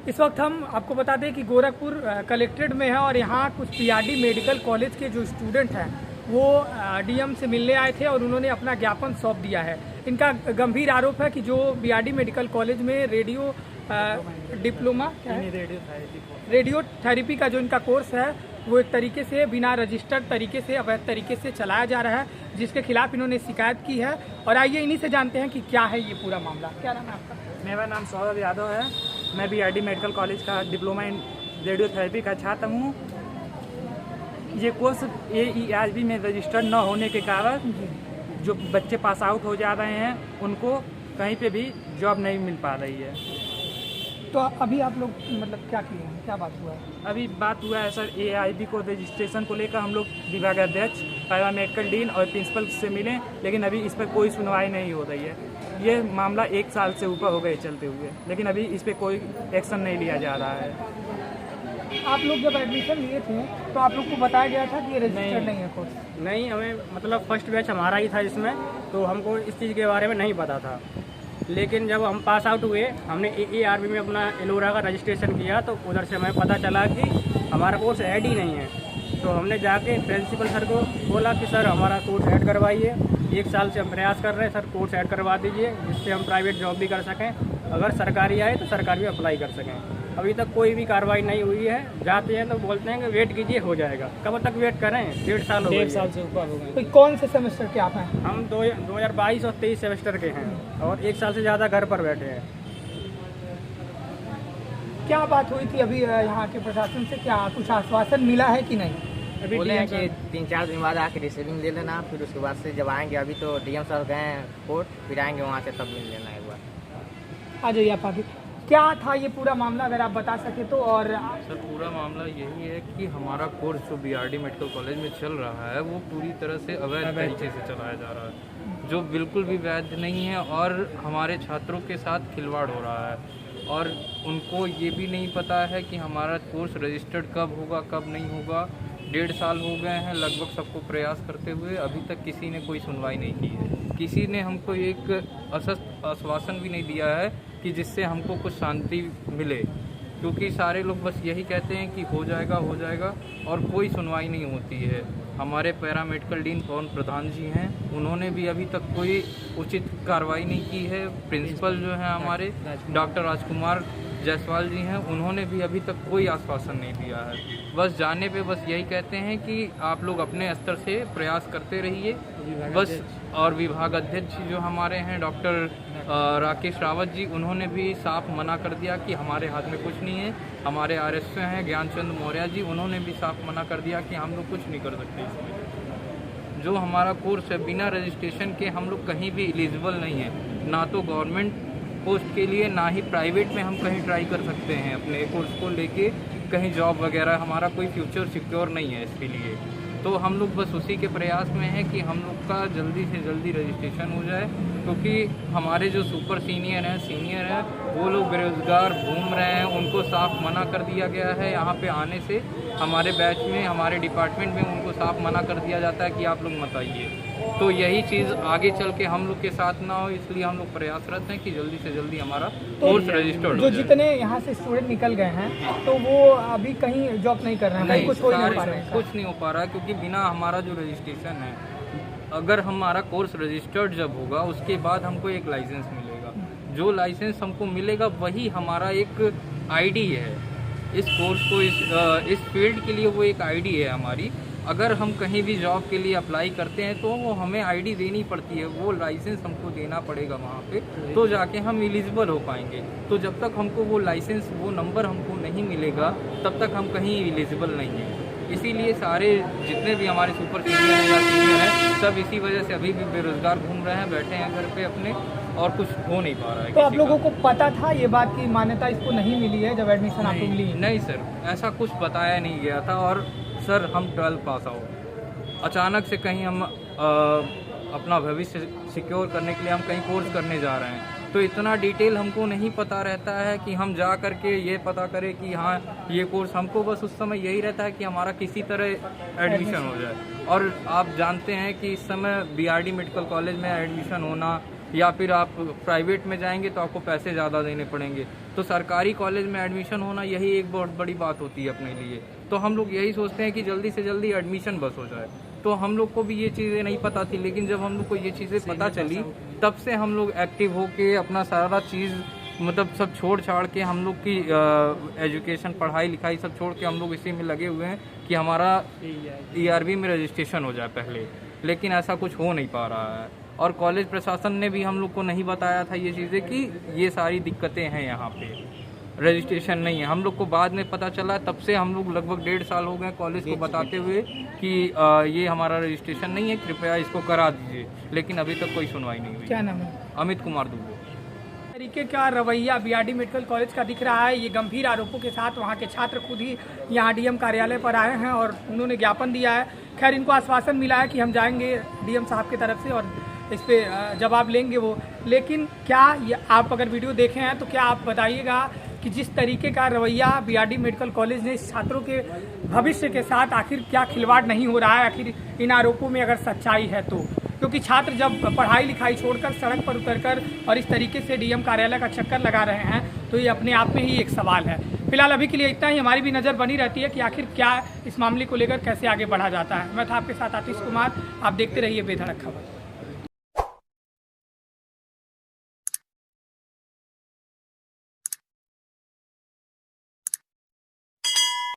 इस वक्त हम आपको बता दें कि गोरखपुर कलेक्ट्रेट में है और यहाँ कुछ पीआरडी मेडिकल कॉलेज के जो स्टूडेंट हैं वो डीएम से मिलने आए थे और उन्होंने अपना ज्ञापन सौंप दिया है। इनका गंभीर आरोप है कि जो बीआरडी मेडिकल कॉलेज में रेडियो डिप्लोमा रेडियो थेरेपी का जो इनका कोर्स है वो एक तरीके से बिना रजिस्टर्ड तरीके से अवैध तरीके से चलाया जा रहा है, जिसके खिलाफ इन्होंने शिकायत की है। और आइए इन्हीं से जानते हैं कि क्या है ये पूरा मामला। क्या नाम है आपका? मेरा नाम सौरभ यादव है। मैं बीआरडी मेडिकल कॉलेज का डिप्लोमा इन रेडियोथेरेपी का छात्र हूँ। ये कोर्स AERB में रजिस्टर्ड न होने के कारण जो बच्चे पास आउट हो जा रहे हैं उनको कहीं पे भी जॉब नहीं मिल पा रही है। तो अभी आप लोग मतलब क्या किए हैं, क्या बात हुआ है? अभी बात हुआ है सर, AERB को रजिस्ट्रेशन को लेकर हम लोग विभागाध्यक्ष, पैरामेडिकल डीन और प्रिंसिपल से मिले, लेकिन अभी इस पर कोई सुनवाई नहीं हो रही है। ये मामला 1 साल से ऊपर हो गए चलते हुए, लेकिन अभी इस पर कोई एक्शन नहीं लिया जा रहा है। आप लोग जब एडमिशन लिए थे तो आप लोग को बताया गया था कि ये रजिस्टर्ड नहीं है कोर्स? नहीं, हमें मतलब फर्स्ट बैच हमारा ही था इसमें, तो हमको इस चीज़ के बारे में नहीं पता था। लेकिन जब हम पास आउट हुए, हमने AERB में अपना एलोरा का रजिस्ट्रेशन किया तो उधर से हमें पता चला कि हमारा कोर्स ऐड ही नहीं है। तो हमने जाके प्रिंसिपल सर को बोला कि सर हमारा कोर्स ऐड करवाइए, 1 साल से हम प्रयास कर रहे हैं, सर कोर्स ऐड करवा दीजिए जिससे हम प्राइवेट जॉब भी कर सकें, अगर सरकारी आए तो सरकारी में अप्लाई कर सकें। अभी तक कोई भी कार्रवाई नहीं हुई है। जाते हैं तो बोलते हैं कि वेट कीजिए, हो जाएगा। कब तक वेट करें? 1.5 साल हो गए। 1.5 साल से ऊपर हो गए। तो कौन से सेमेस्टर के आप हैं? हम 2022 और 23 सेमेस्टर के हैं और 1 साल से ज़्यादा घर पर बैठे हैं। क्या बात हुई थी अभी यहाँ के प्रशासन से? क्या कुछ आश्वासन मिला है कि नहीं? अभी बोले हैं कि 3-4 दिन बाद आके रिसीविंग ले लेना, फिर उसके बाद से जब आएंगे, अभी तो डीएम सर गए हैं कोर्ट, फिर आएंगे वहाँ से तब मिल लेना एक बार। आ जाइए आप आगे। क्या था ये पूरा मामला, अगर आप बता सके तो? और सर पूरा मामला यही है कि हमारा कोर्स जो बीआरडी मेडिकल कॉलेज में चल रहा है वो पूरी तरह से अवैध तरीके से चलाया जा रहा है, जो बिल्कुल भी वैध नहीं है और हमारे छात्रों के साथ खिलवाड़ हो रहा है। और उनको ये भी नहीं पता है कि हमारा कोर्स रजिस्टर्ड कब होगा कब नहीं होगा। 1.5 साल हो गए हैं लगभग सबको प्रयास करते हुए, अभी तक किसी ने कोई सुनवाई नहीं की है। किसी ने हमको एक आश्वासन भी नहीं दिया है कि जिससे हमको कुछ शांति मिले, क्योंकि सारे लोग बस यही कहते हैं कि हो जाएगा और कोई सुनवाई नहीं होती है। हमारे पैरामेडिकल डीन पवन प्रधान जी हैं, उन्होंने भी अभी तक कोई उचित कार्रवाई नहीं की है। प्रिंसिपल जो हैं हमारे डॉक्टर राजकुमार जायसवाल जी हैं, उन्होंने भी अभी तक कोई आश्वासन नहीं दिया है। बस जाने पे बस यही कहते हैं कि आप लोग अपने स्तर से प्रयास करते रहिए बस। और विभाग अध्यक्ष जो हमारे हैं डॉक्टर राकेश रावत जी, उन्होंने भी साफ मना कर दिया कि हमारे हाथ में कुछ नहीं है। हमारे RSO हैं ज्ञानचंद मौर्य जी, उन्होंने भी साफ मना कर दिया कि हम लोग कुछ नहीं कर सकते इसमें। जो हमारा कोर्स है बिना रजिस्ट्रेशन के हम लोग कहीं भी एलिजिबल नहीं है, ना तो गवर्नमेंट पोस्ट के लिए ना ही प्राइवेट में हम कहीं ट्राई कर सकते हैं। अपने कोर्स को लेके कहीं जॉब वगैरह, हमारा कोई फ्यूचर सिक्योर नहीं है इसके लिए। तो हम लोग बस उसी के प्रयास में हैं कि हम लोग का जल्दी से जल्दी रजिस्ट्रेशन हो जाए, क्योंकि हमारे जो सुपर सीनियर हैं वो लोग बेरोज़गार घूम रहे हैं, उनको साफ मना कर दिया गया है यहाँ पे आने से। हमारे बैच में, हमारे डिपार्टमेंट में उनको साफ मना कर दिया जाता है कि आप लोग मत आइए। तो यही चीज़ आगे चल के हम लोग के साथ ना हो, इसलिए हम लोग प्रयासरत हैं कि जल्दी से जल्दी हमारा कोर्स रजिस्टर्ड हो जाए। जितने यहाँ से स्टूडेंट निकल गए हैं तो वो अभी कहीं जॉब नहीं कर रहे हैं? नहीं, कुछ हो नहीं हो पा रहा है, क्योंकि बिना हमारा जो रजिस्ट्रेशन है, अगर हमारा कोर्स रजिस्टर्ड जब होगा उसके बाद हमको एक लाइसेंस मिलेगा। जो लाइसेंस हमको मिलेगा वही हमारा एक ID है। इस कोर्स को इस फील्ड के लिए वो एक ID है हमारी। अगर हम कहीं भी जॉब के लिए अप्लाई करते हैं तो वो हमें ID देनी पड़ती है, वो लाइसेंस हमको देना पड़ेगा वहाँ पे, तो जाके हम एलिजिबल हो पाएंगे। तो जब तक हमको वो लाइसेंस, वो नंबर हमको नहीं मिलेगा तब तक हम कहीं एलिजिबल नहीं हैं। इसीलिए सारे जितने भी हमारे सुपर सीनियर हैं या सीनियर हैं, सब इसी वजह से अभी भी बेरोज़गार घूम रहे हैं, बैठे हैं घर पे अपने, और कुछ हो नहीं पा रहा है। तो आप लोगों को पता था ये बात की मान्यता इसको नहीं मिली है जब एडमिशन आपको मिली? नहीं सर, ऐसा कुछ बताया नहीं गया था। और सर हम 12 पास आउट, अचानक से कहीं हम अपना भविष्य सिक्योर करने के लिए हम कहीं कोर्स करने जा रहे हैं, तो इतना डिटेल हमको नहीं पता रहता है कि हम जा करके ये पता करें कि हाँ ये कोर्स। हमको बस उस समय यही रहता है कि हमारा किसी तरह एडमिशन हो जाए। और आप जानते हैं कि इस समय बीआरडी मेडिकल कॉलेज में एडमिशन होना या फिर आप प्राइवेट में जाएंगे तो आपको पैसे ज़्यादा देने पड़ेंगे। तो सरकारी कॉलेज में एडमिशन होना यही एक बहुत बड़ी बात होती है अपने लिए। तो हम लोग यही सोचते हैं कि जल्दी से जल्दी एडमिशन बस हो जाए। तो हम लोग को भी ये चीज़ें नहीं पता थी, लेकिन जब हम लोग को ये चीज़ें पता चली तब से हम लोग एक्टिव होके अपना सारा चीज़ मतलब सब छोड़ छाड़ के हम लोग की एजुकेशन पढ़ाई लिखाई सब छोड़ के हम लोग इसी में लगे हुए हैं कि हमारा ERB में रजिस्ट्रेशन हो जाए पहले। लेकिन ऐसा कुछ हो नहीं पा रहा है और कॉलेज प्रशासन ने भी हम लोग को नहीं बताया था ये चीज़ें कि ये सारी दिक्कतें हैं, यहाँ पे रजिस्ट्रेशन नहीं है। हम लोग को बाद में पता चला, तब से हम लोग लगभग 1.5 साल हो गए कॉलेज को बताते हुए कि ये हमारा रजिस्ट्रेशन नहीं है, कृपया इसको करा दीजिए, लेकिन अभी तक कोई सुनवाई नहीं हुई। क्या नाम है? अमित कुमार दुबे। तरीके का रवैया BRD मेडिकल कॉलेज का दिख रहा है। ये गंभीर आरोपों के साथ वहाँ के छात्र खुद ही यहाँ DM कार्यालय पर आए हैं और उन्होंने ज्ञापन दिया है। खैर इनको आश्वासन मिला है कि हम जाएंगे DM साहब की तरफ से और इस पे जवाब लेंगे वो। लेकिन क्या ये आप अगर वीडियो देखे हैं तो क्या आप बताइएगा कि जिस तरीके का रवैया BRD मेडिकल कॉलेज ने इस छात्रों के भविष्य के साथ आखिर क्या खिलवाड़ नहीं हो रहा है, आखिर इन आरोपों में अगर सच्चाई है तो। क्योंकि छात्र जब पढ़ाई लिखाई छोड़कर सड़क पर उतरकर और इस तरीके से DM कार्यालय का चक्कर लगा रहे हैं तो ये अपने आप में ही एक सवाल है। फिलहाल अभी के लिए इतना ही। हमारी भी नज़र बनी रहती है कि आखिर क्या इस मामले को लेकर कैसे आगे बढ़ा जाता है। मैं था आपके साथ आतिश कुमार, आप देखते रहिए बेधड़क खबर।